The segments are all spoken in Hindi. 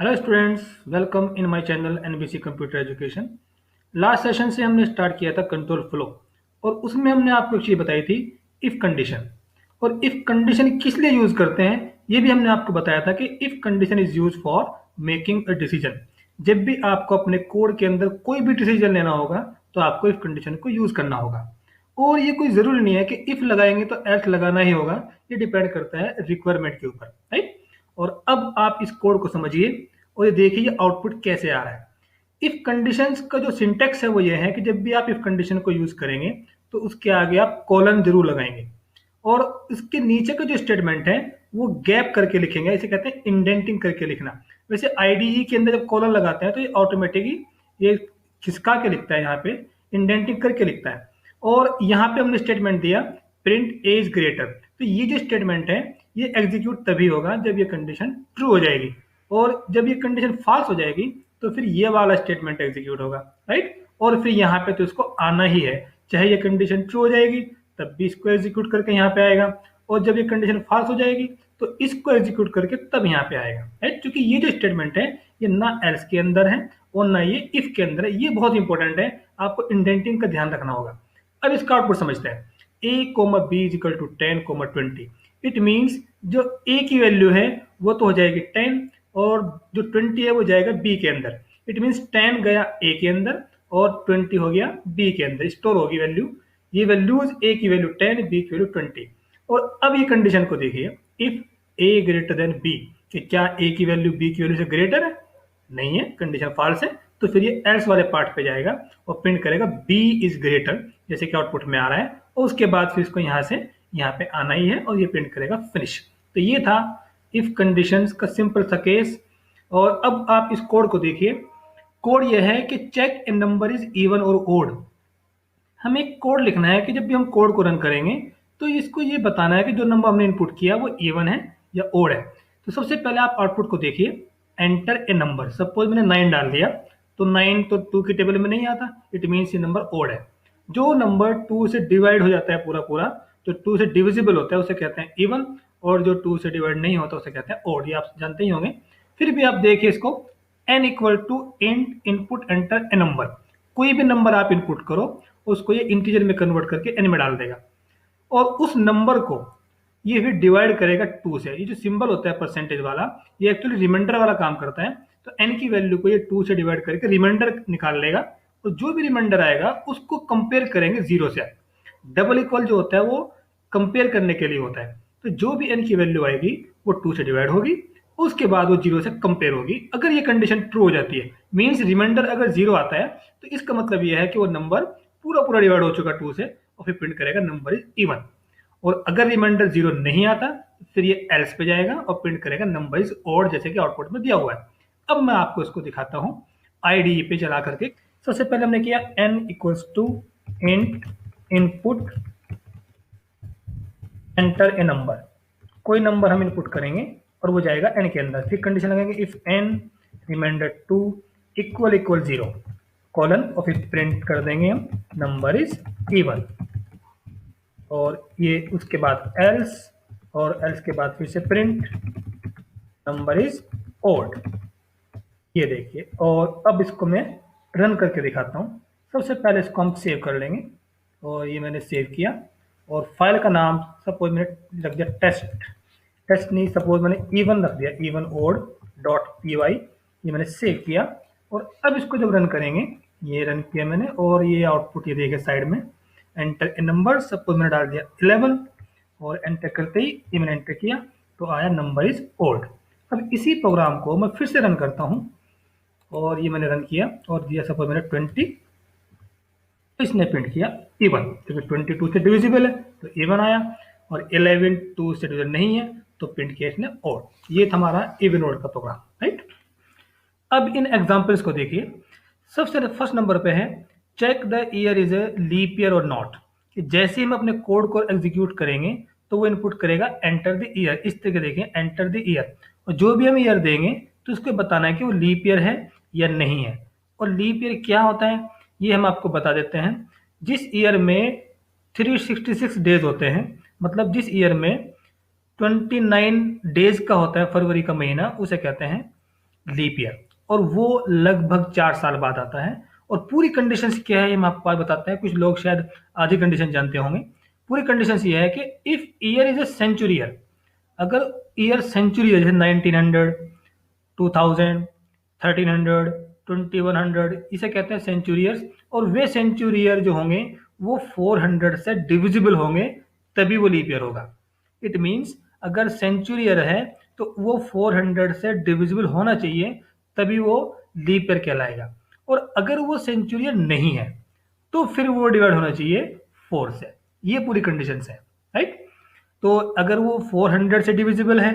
Hello students, welcome in my channel NBC computer education. Last session से हमने स्टार्ट किया था कंट्रोल फ्लो और उसमें हमने आपको एक चीज़ बताई थी, इफ़ कंडीशन। और इफ़ कंडीशन किस लिए यूज़ करते हैं ये भी हमने आपको बताया था कि if condition is use for making a decision. जब भी आपको अपने कोड के अंदर कोई भी डिसीजन लेना होगा तो आपको इफ़ कंडीशन को यूज़ करना होगा। और ये कोई ज़रूरी नहीं है कि इफ़ लगाएंगे तो एल्स लगाना ही होगा, ये डिपेंड करता है रिक्वायरमेंट के ऊपर, राइट। और अब आप इस कोड को समझिए और ये देखिए ये आउटपुट कैसे आ रहा है। इफ कंडीशंस का जो सिंटेक्स है वो ये है कि जब भी आप इफ कंडीशन को यूज करेंगे तो उसके आगे आप कॉलन जरूर लगाएंगे और उसके नीचे का जो स्टेटमेंट है वो गैप करके लिखेंगे, इसे कहते हैं इंडेंटिंग करके लिखना। वैसे आईडीई के अंदर जब कॉलन लगाते हैं तो ये ऑटोमेटिकली ये खिसका के लिखता है, यहाँ पे इंडेंटिंग करके लिखता है। और यहाँ पे हमने स्टेटमेंट दिया प्रिंट एज ग्रेटर, तो ये जो स्टेटमेंट है ये एग्जीक्यूट तभी होगा जब ये कंडीशन ट्रू हो जाएगी और जब ये कंडीशन फॉल्स हो जाएगी तो फिर ये वाला स्टेटमेंट एग्जीक्यूट होगा, राइट। और फिर यहाँ पे तो इसको आना ही है, चाहे ये कंडीशन ट्रू हो जाएगी तब भी इसको एग्जीक्यूट करके यहाँ पे आएगा और जब ये कंडीशन फॉल्स हो जाएगी तो इसको एग्जीक्यूट करके तब यहाँ पे आएगा, राइट। क्योंकि ये जो स्टेटमेंट है ये ना एल्स के अंदर है और ना ये इफ के अंदर है, ये बहुत इंपॉर्टेंट है, आपको इंडेंटिंग का ध्यान रखना होगा। अब इसका आउटपुट समझते हैं। a comma B is equal to 10 comma 20। It means जो a की वैल्यू है वो तो हो जाएगी 10 और जो 20 है वो जाएगा b के अंदर। इट मीन्स 10 गया a के अंदर और 20 हो गया b के अंदर, स्टोर होगी वैल्यू। ये वैल्यूज a की वैल्यू 10, b की वैल्यू 20। और अब ये कंडीशन को देखिए, if a greater than b, कि क्या a की वैल्यू b की वैल्यू से ग्रेटर है? नहीं है, कंडीशन फॉल्स है। तो फिर ये एल्स वाले पार्ट पे जाएगा और प्रिंट करेगा b इज ग्रेटर, जैसे कि आउटपुट में आ रहा है। और उसके बाद फिर इसको यहाँ से यहाँ पे आना ही है और ये प्रिंट करेगा फिनिश। तो ये था इफ कंडीशंस का सिंपल सा केस। और अब आप इस कोड को देखिए। कोड ये है कि check a number is even और ओड। हमें एक कोड लिखना है कि जब भी हम कोड को रन करेंगे तो इसको ये बताना है कि जो नंबर हमने इनपुट किया वो इवन है या ओड है। तो सबसे पहले आप आउटपुट को देखिए, एंटर ए नंबर। सपोज मैंने 9 डाल दिया तो 9 तो 2 की टेबल में नहीं आता, इट मीन्स ये नंबर ओड है। जो नंबर 2 से डिवाइड हो जाता है पूरा पूरा, जो 2 से डिविजिबल होता है उसे कहते हैं इवन, और जो 2 से डिवाइड नहीं होता उसे कहते हैं ओड, ये आप जानते ही होंगे। फिर भी आप देखिए इसको, n equal to int input enter a number. कोई भी नंबर आप इनपुट करो उसको ये इंटीजर में कन्वर्ट करके n में डाल देगा और उस नंबर को ये फिर डिवाइड करेगा 2 से। ये जो सिंबल होता है परसेंटेज वाला, ये एक्चुअली रिमाइंडर वाला काम करता है। तो n की वैल्यू को ये 2 से डिवाइड करके रिमाइंडर निकाल लेगा और जो भी रिमाइंडर आएगा उसको कंपेयर करेंगे 0 से। डबल इक्वल जो होता है वो कंपेयर करने के लिए होता है। तो जो भी n की वैल्यू आएगी वो 2 से डिवाइड होगी, उसके बाद वो 0 से कंपेयर होगी। अगर ये कंडीशन ट्रू हो जाती है, मीन्स रिमाइंडर अगर 0 आता है, तो इसका मतलब ये है कि वो नंबर पूरा पूरा डिवाइड हो चुका 2 से और फिर प्रिंट करेगा नंबर इज इवन। और अगर रिमाइंडर 0 नहीं आता फिर ये एल्स पे जाएगा और प्रिंट करेगा नंबर इज ऑड, जैसे कि आउटपुट में दिया हुआ है। अब मैं आपको इसको दिखाता हूं आईडीई पे चला करके। सबसे पहले हमने किया n equals to int input enter a number. कोई नंबर हम इनपुट करेंगे और वो जाएगा n के अंदर। फिर कंडीशन लगाएंगे if n remainder 2 equal equal 0 colon, और फिर प्रिंट कर देंगे हम नंबर इज इवन। और ये उसके बाद एल्स, और एल्स के बाद फिर से प्रिंट नंबर इज ओड। ये देखिए, और अब इसको मैं रन करके दिखाता हूँ। सबसे पहले इसको हम सेव कर लेंगे और ये मैंने सेव किया और फाइल का नाम सपोज मैंने रख दिया टेस्ट। टेस्ट नहीं, सपोज मैंने इवन रख दिया, even odd dot P Y. ये मैंने सेव किया और अब इसको जब रन करेंगे, ये रन किया मैंने और ये आउटपुट ये देखिए साइड में एंटर ए नंबर। सपोज मैंने डाल दिया 11 और एंटर करते ही ये मैंने एंटर किया तो आया नंबर इज ओल्ड। अब इसी प्रोग्राम को मैं फिर से रन करता हूँ और ये मैंने रन किया और दिया सपोज मैंने 20, तो इसने प्रिंट किया इवन, क्योंकि 22 से डिविजिबल है तो इवन आया, और 11 2 से डिविजिबल नहीं है तो प्रिंट किया इसने ओड। ये था हमारा इवन ओड का प्रोग्राम, राइट। अब इन एग्जांपल्स को देखिए। सबसे फर्स्ट नंबर पे है check the year is a leap year और नॉट। कि जैसे ही हम अपने कोड को एग्जीक्यूट करेंगे तो वो इनपुट करेगा एंटर द ईयर। इस तरीके देखिए एंटर द ईयर, और जो भी हम ईयर देंगे तो उसको बताना है कि वो लीप ईयर है या नहीं है। और लीप ईयर क्या होता है ये हम आपको बता देते हैं। जिस ईयर में 366 डेज होते हैं, मतलब जिस ईयर में 29 डेज का होता है फरवरी का महीना, उसे कहते हैं लीप ईयर, और वो लगभग 4 साल बाद आता है। और पूरी कंडीशंस क्या है ये मैं आपको आज बताता है, कुछ लोग शायद आधी कंडीशन जानते होंगे। पूरी कंडीशंस ये है कि if year is a century year, अगर ईयर सेंचुरी है, जैसे 1900, 2000, 1300, 2100, इसे कहते हैं सेंचुरी ईयर्स। और वे सेंचुरी ईयर जो होंगे वो 400 से डिविजिबल होंगे, तभी वो लीप ईयर होगा। इट मीन्स अगर सेंचुरी ईयर है तो वो 400 से डिविजिबल होना चाहिए, तभी वो लीप ईयर कहलाएगा। और अगर वो सेंचुरी ईयर नहीं है तो फिर वो डिवाइड होना चाहिए 4 से। ये पूरी कंडीशन है, राइट। तो अगर वो 400 से डिविजिबल है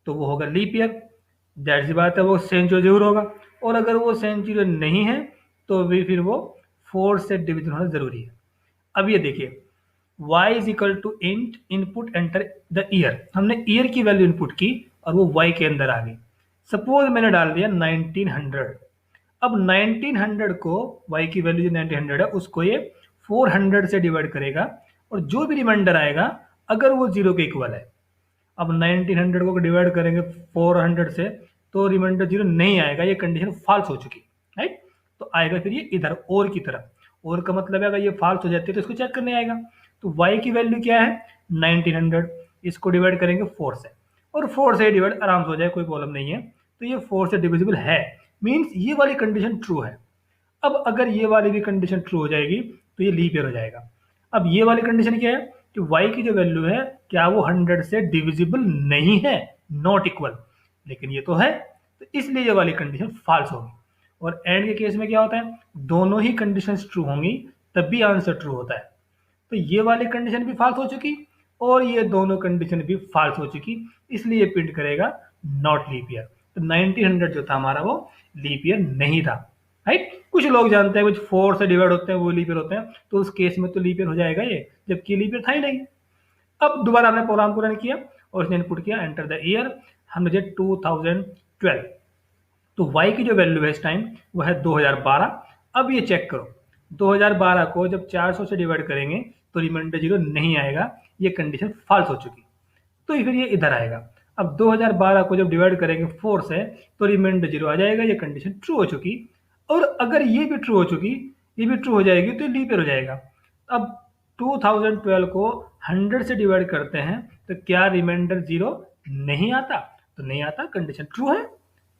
तो वो होगा लीप ईयर, दैट सी बात है, वो सेंचुरी जरूर होगा। और अगर वो सेंचुरी नहीं है तो भी फिर वो 4 से डिविजन होना जरूरी है। अब ये देखिए, y is equal to int input enter the year, हमने ईयर की वैल्यू इनपुट की और वो y के अंदर आ गई। सपोज मैंने डाल दिया 1900। अब 1900 को y की वैल्यू जो 1900 है उसको ये 400 से डिवाइड करेगा, और जो भी रिमाइंडर आएगा अगर वो जीरो के इक्वल है। अब 1900 को डिवाइड करेंगे 400 से तो रिमाइंडर जीरो नहीं आएगा, ये कंडीशन फॉल्स हो चुकी, राइट। तो आएगा फिर ये इधर और की तरफ। और का मतलब है अगर ये फॉल्स हो जाती है तो इसको चेक करने आएगा। तो y की वैल्यू क्या है 1900, इसको डिवाइड करेंगे 4 से, और 4 से डिवाइड आराम से हो जाए, कोई प्रॉब्लम नहीं है। तो ये 4 से डिविजिबल है, मीन्स ये वाली कंडीशन ट्रू है। अब अगर ये वाली भी कंडीशन ट्रू हो जाएगी तो ये लीप ईयर हो जाएगा। अब ये वाली कंडीशन क्या है कि y की जो वैल्यू है क्या वो 100 से डिविजिबल नहीं है, नॉट इक्वल, लेकिन ये तो है, तो इसलिए ये वाली कंडीशन फॉल्स होगी। और एंड के केस में क्या होता है, दोनों ही कंडीशंस ट्रू होंगी तब भी आंसर ट्रू होता है। तो ये वाली कंडीशन भी फॉल्स हो चुकी और ये दोनों कंडीशन भी फॉल्स हो चुकी, इसलिए प्रिंट करेगा नॉट लीप ईयर। तो 1900 जो था हमारा वो लीप ईयर नहीं था, राइट। कुछ लोग जानते हैं कुछ 4 से डिवाइड होते हैं वो लीप ईयर होते हैं, तो उस केस में तो लीप ईयर हो जाएगा ये, जबकि लीप ईयर था ही नहीं। अब दोबारा हमने प्रोग्राम को रन किया और इसने इनपुट किया एंटर द ईयर, हमने दिया 2012। तो y की जो वैल्यू है इस टाइम वो है 2012। अब ये चेक करो, 2012 को जब 400 से डिवाइड करेंगे तो रिमाइंडर जीरो नहीं आएगा, ये कंडीशन फॉल्स हो चुकी, तो फिर ये इधर आएगा। अब 2012 को जब डिवाइड करेंगे 4 से तो रिमाइंडर जीरो आ जाएगा, ये कंडीशन ट्रू हो चुकी। और अगर ये भी ट्रू हो चुकी, ये भी ट्रू हो जाएगी तो लीप ईयर हो जाएगा। अब 2012 को 100 से डिवाइड करते हैं तो क्या रिमाइंडर जीरो नहीं आता, तो नहीं आता, कंडीशन ट्रू है।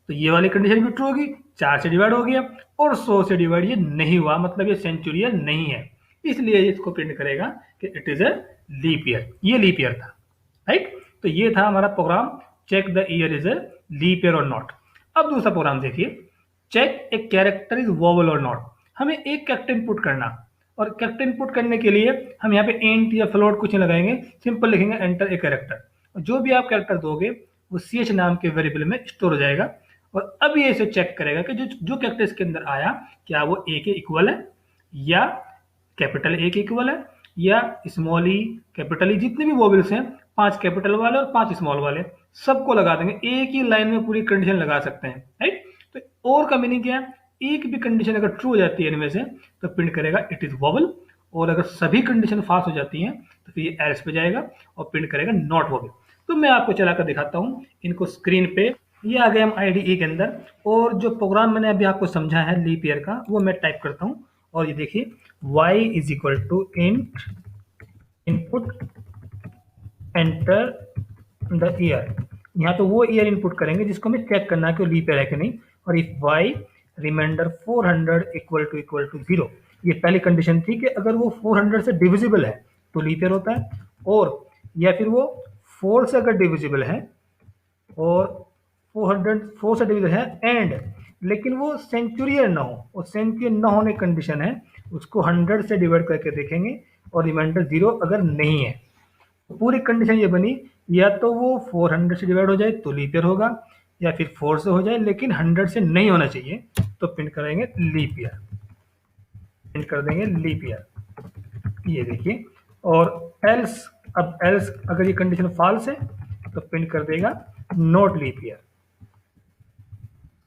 तो ये वाली कंडीशन भी ट्रू होगी, 4 से डिवाइड हो गया और 100 से डिवाइड ये नहीं हुआ, मतलब ये सेंचुरी ईयर नहीं है, इसलिए इसको प्रिंट करेगा कि it is a leap year, ये लीप ईयर था, राइट। तो ये था हमारा program, check the year is a leap year और नॉट। अब दूसरा प्रोग्राम देखिए, check a character is vowel और नॉट। हमें एक कैरेक्टर इनपुट करना, और कैरेक्टर इनपुट करने के लिए हम यहाँ पे इंट या फ्लोट कुछ नहीं लगाएंगे, सिंपल लिखेंगे एंटर ए कैरेक्टर। जो भी आप कैरेक्टर दोगे वो ch नाम के वेरिएबल में स्टोर हो जाएगा। और अब ये इसे चेक करेगा कि जो कैरेक्टर इसके अंदर आया क्या वो a के इक्वल है, या कैपिटल ए के इक्वल है, या स्मॉल ई, कैपिटल ई, जितने भी वोवेल्स हैं 5 कैपिटल वाले और 5 स्मॉल वाले, सबको लगा देंगे, एक ही लाइन में पूरी कंडीशन लगा सकते हैं, राइट। तो और का मीनिंग क्या है, एक भी कंडीशन अगर ट्रू हो जाती है इनमें से तो प्रिंट करेगा इट इज वोवेल, और अगर सभी कंडीशन फॉल्स हो जाती हैं तो फिर ये एल्स पे जाएगा और प्रिंट करेगा नॉट वोवेल। तो मैं आपको चलाकर दिखाता हूँ इनको स्क्रीन पे। ये आ गए हम IDE के अंदर, और जो प्रोग्राम मैंने अभी आपको समझा है लीप ईयर का वो मैं टाइप करता हूँ। और ये देखिए y is equal to int input enter the year. यहाँ तो वो ईयर इनपुट करेंगे जिसको हमें चेक करना है कि वो लीप ईयर है कि नहीं। और if y remainder 400 equal to 0, ये पहली कंडीशन थी कि अगर वो 400 से डिविजिबल है तो लीप ईयर होता है, और या फिर वो 4 से अगर डिविजिबल है और 4 से डिविजन है एंड, लेकिन वो सेंचुरियल ना हो, वो सेंचुरियल ना होने कंडीशन है, उसको 100 से डिवाइड करके देखेंगे और रिमाइंडर 0 अगर नहीं है। तो पूरी कंडीशन ये बनी, या तो वो 400 से डिवाइड हो जाए तो लीप ईयर होगा, या फिर 4 से हो जाए लेकिन 100 से नहीं होना चाहिए, तो प्रिंट करेंगे लीप ईयर, प्रिंट कर देंगे लीप ईयर, ये देखिए। और एल्स, अब एल्स अगर ये कंडीशन फॉल्स है तो प्रिंट कर देगा नॉट लीप ईयर।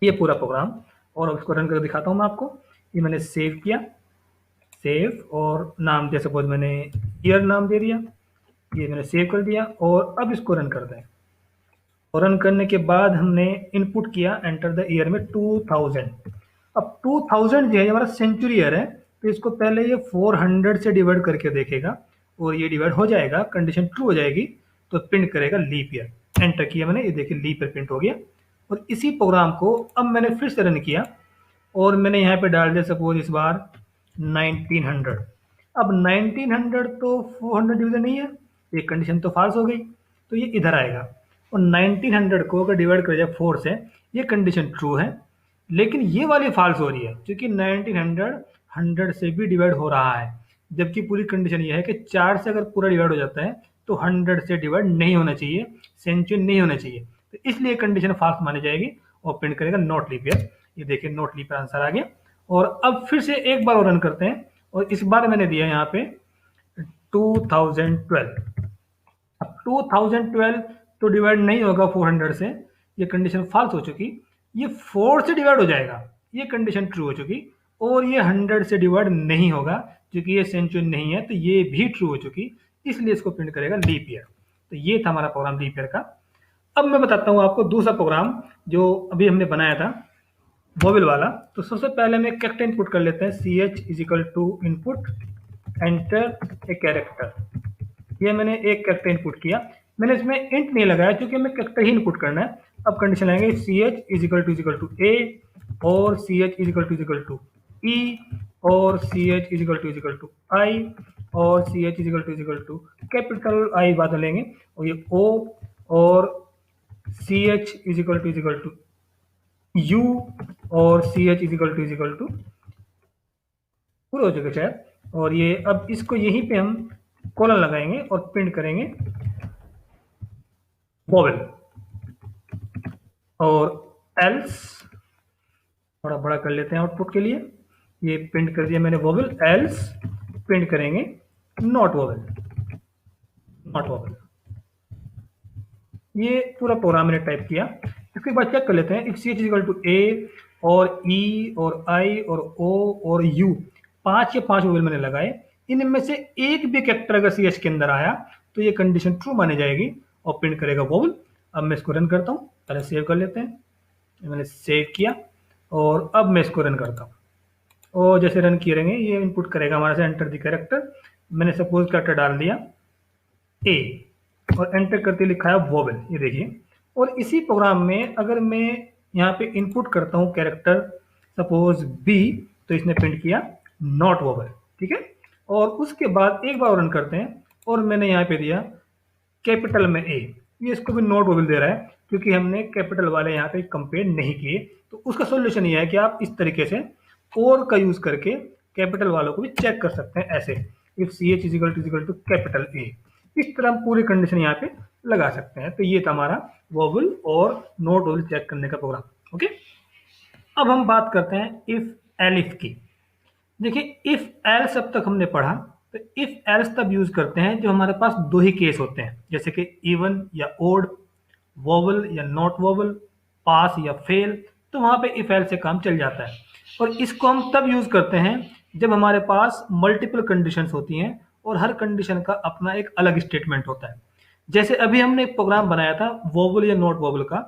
ये पूरा प्रोग्राम, और अब इसको रन करके दिखाता हूँ मैं आपको। ये मैंने सेव किया, सेव, और नाम जैसे सपोज मैंने ईयर नाम दे दिया, ये मैंने सेव कर दिया, और अब इसको रन करते हैं। और रन करने के बाद हमने इनपुट किया एंटर द ईयर में 2000। अब 2000 जो है हमारा सेंचुरी ईयर है, तो इसको पहले ये 400 से डिवाइड करके देखेगा और ये डिवाइड हो जाएगा, कंडीशन ट्रू हो जाएगी तो प्रिंट करेगा लीप ईयर। एंटर किया मैंने, ये देखिए लीप ईयर प्रिंट हो गया। और इसी प्रोग्राम को अब मैंने फिर से रन किया और मैंने यहाँ पे डाल दिया सपोज इस बार 1900। अब 1900 तो 400 डिवीजन नहीं है, ये कंडीशन तो फॉल्स हो गई, तो ये इधर आएगा। और 1900 को अगर डिवाइड कर जाए 4 से, ये कंडीशन ट्रू है, लेकिन ये वाली फॉल्स हो रही है क्योंकि 1900 100 से भी डिवाइड हो रहा है, जबकि पूरी कंडीशन ये है कि 4 से अगर पूरा डिवाइड हो जाता है तो 100 से डिवाइड नहीं होना चाहिए, सेंचुरी नहीं होना चाहिए, तो इसलिए कंडीशन फॉल्स मानी जाएगी और प्रिंट करेगा नॉट लीप ईयर। ये देखिए नॉट लीप ईयर आंसर आ गया। और अब फिर से एक बार और रन करते हैं और इस बार मैंने दिया यहाँ पे 2012। अब 2012 तो डिवाइड नहीं होगा 400 से, ये कंडीशन फॉल्स हो चुकी। ये 4 से डिवाइड हो जाएगा, ये कंडीशन ट्रू हो चुकी। और ये 100 से डिवाइड नहीं होगा क्योंकि ये सेंचुरी नहीं है, तो ये भी ट्रू हो चुकी, इसलिए इसको प्रिंट करेगा लीप ईयर। तो ये था हमारा प्रोग्राम लीप ईयर का। अब मैं बताता हूँ आपको दूसरा प्रोग्राम जो अभी हमने बनाया था वोवेल वाला। तो सबसे पहले हम एक कैरेक्टर इनपुट कर लेते हैं, ch is equal to input enter a character. ये मैंने एक कैरेक्टर इनपुट किया, मैंने इसमें इंट नहीं लगाया क्योंकि हमें कैरेक्टर ही इनपुट करना है। अब कंडीशन लाएंगे ch is equal to A और ch is equal to E और ch is equal to I और ch is equal to capital I बाद में लेंगे और ये o और ch is equal to u और ch इज इक्वल टू पूरा हो चुका शायद। और ये अब इसको यहीं पे हम कॉलन लगाएंगे और प्रिंट करेंगे वोवेल। और एल्स थोड़ा बड़ा कर लेते हैं आउटपुट के लिए, ये प्रिंट कर दिया मैंने वोवेल, एल्स प्रिंट करेंगे नॉट वोवेल, नॉट वोवेल। ये पूरा प्रोग्राम मैंने टाइप किया। इसके बाद चेक कर लेते हैं, if ch is equal to A और ई और आई और ओ और यू, 5 के 5 वोवेल मैंने लगाए, इनमें से एक भी कैरेक्टर अगर ch के अंदर आया तो ये कंडीशन ट्रू मानी जाएगी और प्रिंट करेगा वोवेल। अब मैं इसको रन करता हूँ, पहले सेव कर लेते हैं, मैंने सेव किया और अब मैं इसको रन करता हूँ। और जैसे रन किए रहेंगे ये इनपुट करेगा हमारे से एंटर द कैरेक्टर। मैंने सपोज कैरेक्टर डाल दिया ए और एंटर करते लिखा है वोवेल, ये देखिए। और इसी प्रोग्राम में अगर मैं यहाँ पे इनपुट करता हूँ कैरेक्टर सपोज बी, तो इसने प्रिंट किया नॉट वोवेल, ठीक है। और उसके बाद एक बार रन करते हैं और मैंने यहाँ पे दिया कैपिटल में ए, ये इसको भी नॉट वोवेल दे रहा है क्योंकि हमने कैपिटल वाले यहाँ पे कंपेयर नहीं किए। तो उसका सोल्यूशन ये है कि आप इस तरीके से और का यूज करके कैपिटल वालों को भी चेक कर सकते हैं, ऐसे if ch is equal to capital A, इस तरह हम पूरी कंडीशन यहाँ पे लगा सकते हैं। तो ये था हमारा वोवेल और नॉट वोवेल चेक करने का प्रोग्राम, ओके। अब हम बात करते हैं इफ एलिफ की। देखिए इफ एल्स अब तक हमने पढ़ा, तो इफ एल्स तब यूज करते हैं जब हमारे पास दो ही केस होते हैं, जैसे कि इवन या ओड, वोवेल या नॉट वोवेल, पास या फेल, तो वहां पे इफ एल्स से काम चल जाता है। और इसको हम तब यूज करते हैं जब हमारे पास मल्टीपल कंडीशंस होती हैं और हर कंडीशन का अपना एक अलग स्टेटमेंट होता है। जैसे अभी हमने एक प्रोग्राम बनाया था वोवेल या नॉट वोवेल का,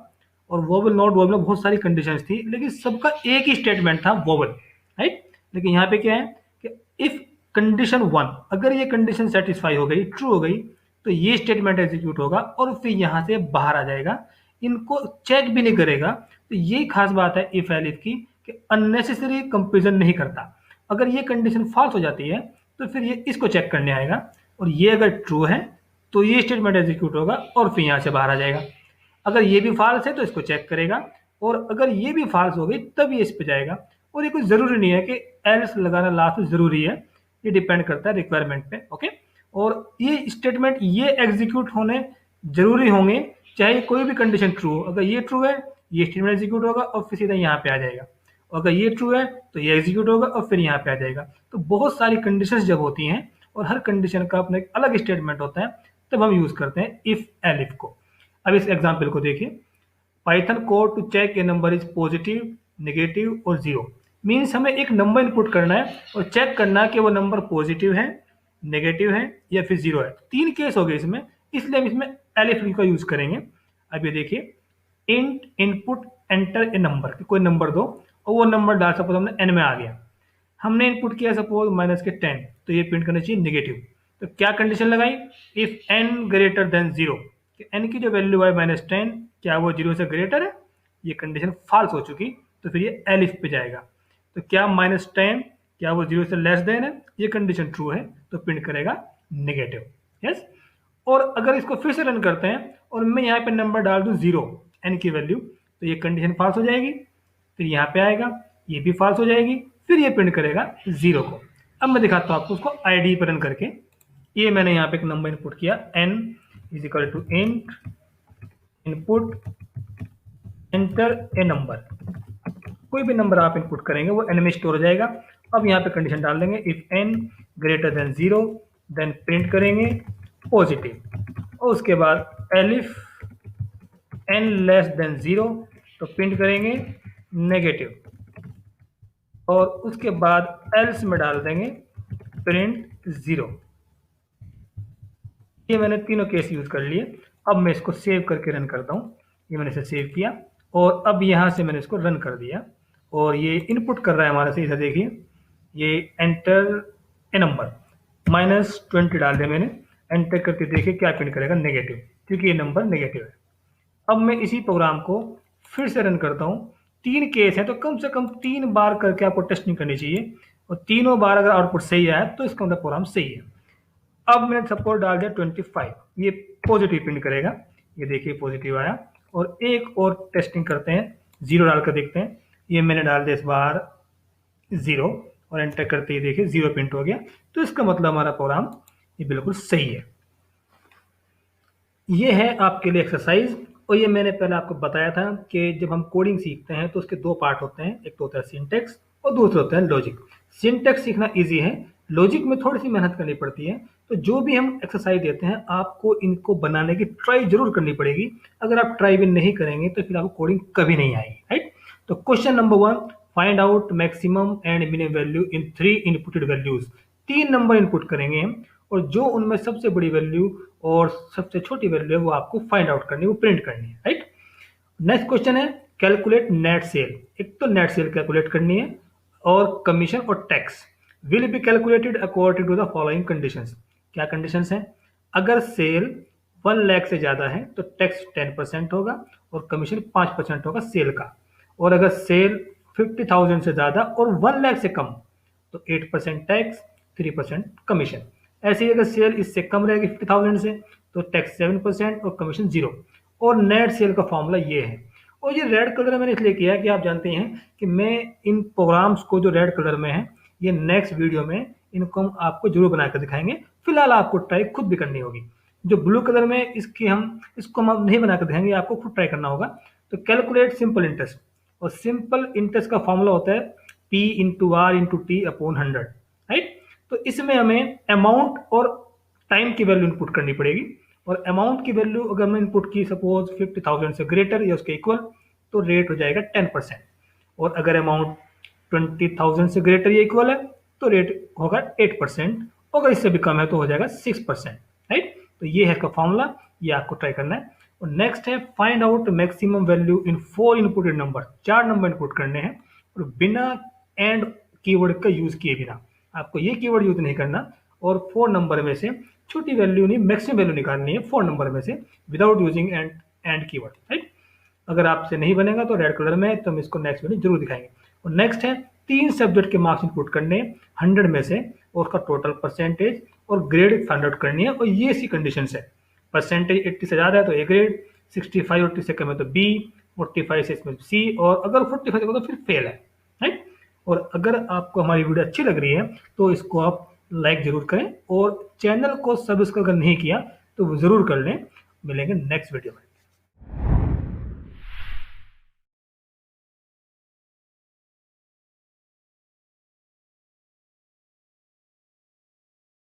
और वोवेल नॉट वोवेल में बहुत सारी कंडीशंस थी लेकिन सबका एक ही स्टेटमेंट था वोवेल, राइट। लेकिन यहाँ पे क्या है कि इफ कंडीशन 1 अगर ये कंडीशन सेटिस्फाई हो गई, ट्रू हो गई, तो ये स्टेटमेंट एग्जीक्यूट होगा और फिर यहाँ से बाहर आ जाएगा, इनको चेक भी नहीं करेगा। तो ये खास बात है इफ एलिफ की कि अननेसेसरी कंपेरिजन नहीं करता। अगर ये कंडीशन फॉल्स हो जाती है तो फिर ये इसको चेक करने आएगा और ये अगर ट्रू है तो ये स्टेटमेंट एग्जीक्यूट होगा और फिर यहाँ से बाहर आ जाएगा। अगर ये भी फॉल्स है तो इसको चेक करेगा और अगर ये भी फॉल्स हो गई तब ये इस पे जाएगा। और ये कोई जरूरी नहीं है कि एल्स लगाना लास्ट में जरूरी है, ये डिपेंड करता है रिक्वायरमेंट पे, ओके। और ये स्टेटमेंट ये एग्जीक्यूट होने जरूरी होंगे चाहे कोई भी कंडीशन ट्रू हो। अगर ये ट्रू है ये स्टेटमेंट एग्जीक्यूट होगा और फिर सीधा यहाँ पे आ जाएगा, और अगर ये ट्रू है तो ये एग्जीक्यूट होगा और फिर यहाँ पे आ जाएगा। तो बहुत सारी कंडीशंस जब होती हैं और हर कंडीशन का अपना एक अलग स्टेटमेंट होता है, तब हम यूज करते हैं इफ एलिफ को। अब इस एग्जाम्पल को देखिए, Python code to check a number is positive, negative और जीरो। मीन्स हमें एक नंबर इनपुट करना है और चेक करना है कि वो नंबर पॉजिटिव है, नेगेटिव है या फिर जीरो है। 3 केस हो गए इसमें, इसलिए हम इसमें एलिफ का यूज करेंगे। अब ये देखिए, int input enter a number, कोई नंबर दो और वो नंबर डाल, सपोज हमने एन में आ गया, हमने इनपुट किया सपोज -10, तो ये प्रिंट करना चाहिए नेगेटिव। तो क्या कंडीशन लगाई, if N greater than 0, N की जो वैल्यू है -10 क्या वो 0 से ग्रेटर है, ये कंडीशन फॉल्स हो चुकी, तो फिर ये एलिफ पे जाएगा। तो क्या -10 क्या वो 0 से लेस देन है, ये कंडीशन ट्रू है, तो प्रिंट करेगा नेगेटिव। यस। और अगर इसको फिर से रन करते हैं और मैं यहाँ पे नंबर डाल दूँ 0, एन की वैल्यू, तो ये कंडीशन फॉल्स हो जाएगी, फिर यहाँ पे आएगा, ये भी फॉल्स हो जाएगी, फिर ये प्रिंट करेगा 0 को। अब मैं दिखाता हूँ आपको उसको आईडी पर रन करके। ये मैंने यहाँ पे एक नंबर इनपुट किया, n is equal to int input enter a number, कोई भी नंबर आप इनपुट करेंगे वो n में स्टोर हो जाएगा। अब यहाँ पे कंडीशन डाल देंगे, if n greater than 0 then print करेंगे पॉजिटिव, और उसके बाद एलिफ n लेस देन 0 तो प्रिंट करेंगे नेगेटिव, और उसके बाद एल्स में डाल देंगे प्रिंट 0। ये मैंने तीनों केस यूज कर लिए। अब मैं इसको सेव करके रन करता हूँ। ये मैंने इसे सेव किया और अब यहाँ से मैंने इसको रन कर दिया और ये इनपुट कर रहा है हमारे से, इसे देखिए, ये एंटर ए नंबर -20 डाल दिया मैंने, एंटर करके देखिए क्या प्रिंट करेगा, नेगेटिव, क्योंकि ये नंबर नेगेटिव है। अब मैं इसी प्रोग्राम को फिर से रन करता हूँ। 3 केस है तो कम से कम 3 बार करके आपको टेस्टिंग करनी चाहिए, और तीनों बार अगर आउटपुट सही आया तो इसका मतलब प्रोग्राम सही है। अब मैंने सपोज डाल दिया 25, ये पॉजिटिव प्रिंट करेगा, ये देखिए पॉजिटिव आया। और एक और टेस्टिंग करते हैं, 0 डालकर देखते हैं। ये मैंने डाल दिया इस बार 0 और एंटर करते ही देखिए 0 प्रिंट हो गया, तो इसका मतलब हमारा प्रोग्राम ये बिल्कुल सही है। ये है आपके लिए एक्सरसाइज, और ये मैंने पहले आपको बताया था कि जब हम कोडिंग सीखते हैं तो उसके 2 पार्ट होते हैं, एक तो होता है सिंटेक्स और दूसरा होता है लॉजिक। सिंटेक्स सीखना इजी है, लॉजिक में थोड़ी सी मेहनत करनी पड़ती है। तो जो भी हम एक्सरसाइज देते हैं आपको इनको बनाने की ट्राई जरूर करनी पड़ेगी। अगर आप ट्राई भी नहीं करेंगे तो फिर आपको कोडिंग कभी नहीं आएगी, राइट। तो question number 1, find out maximum and minimum value in 3 inputted values. 3 number input करेंगे हम, और जो उनमें सबसे बड़ी वैल्यू और सबसे छोटी वैल्यू है वो आपको फाइंड आउट करनी है, वो प्रिंट करनी है, राइट। नेक्स्ट क्वेश्चन है कैलकुलेट नेट सेल। एक तो नेट सेल कैलकुलेट करनी है, और कमीशन और tax will be calculated according to the following conditions. क्या कंडीशंस हैं, अगर सेल 1 लाख से ज्यादा है तो टैक्स 10% होगा और कमीशन 5% होगा सेल का, और अगर सेल 50,000 से ज्यादा और 1 लाख से कम तो 8% टैक्स, 3% कमीशन। ऐसे ही अगर सेल इससे कम रहेगी 50,000 से तो टैक्स 7% और कमीशन 0। और नेट सेल का फॉर्मूला ये है। और ये रेड कलर मैंने इसलिए किया कि आप जानते हैं कि मैं इन प्रोग्राम्स को जो रेड कलर में है ये नेक्स्ट वीडियो में इनको हम आपको जरूर बनाकर दिखाएंगे। फिलहाल आपको ट्राई खुद भी करनी होगी। जो ब्लू कलर में इसको हम नहीं बनाकर दिखाएंगे, आपको खुद ट्राई करना होगा। तो कैलकुलेट सिंपल इंटरेस्ट, और सिंपल इंटरेस्ट का फॉर्मूला होता है P into R into T upon 100, right. तो इसमें हमें अमाउंट और टाइम की वैल्यू इनपुट करनी पड़ेगी, और अमाउंट की वैल्यू अगर हमने इनपुट की सपोज 50,000 से ग्रेटर या उसके इक्वल तो रेट हो जाएगा 10%, और अगर अमाउंट 20,000 से ग्रेटर या इक्वल है तो रेट होगा 8%, अगर इससे भी कम है तो हो जाएगा 6%, राइट। तो ये है इसका फॉर्मूला, ये आपको ट्राई करना है। और नेक्स्ट है find out maximum value in 4 inputted number. 4 number input करने हैं और बिना एंड कीवर्ड का यूज किए बिना, आपको ये कीवर्ड यूज नहीं करना, और 4 नंबर में से छोटी वैल्यू नहीं मैक्सिमम वैल्यू निकालनी है 4 नंबर में से without using and keyword, right. अगर आपसे नहीं बनेगा तो रेड कलर में है, तो हम इसको नेक्स्ट वीडियो जरूर दिखाएंगे। और नेक्स्ट है 3 सब्जेक्ट के मार्क्स इनपुट करने 100 में से, और उसका टोटल परसेंटेज और ग्रेड फाइंड आउट करनी है। और ये सी कंडीशन है, परसेंटेज 80 से ज़्यादा है तो ए ग्रेड, 65 80 से कम है तो बी, 45 से इसमें सी, और अगर 45 हो तो फिर फेल है, राइट। और अगर आपको हमारी वीडियो अच्छी लग रही है तो इसको आप लाइक जरूर करें, और चैनल को सब्सक्राइब अगर नहीं किया तो वो जरूर कर लें। मिलेंगे नेक्स्ट वीडियो में।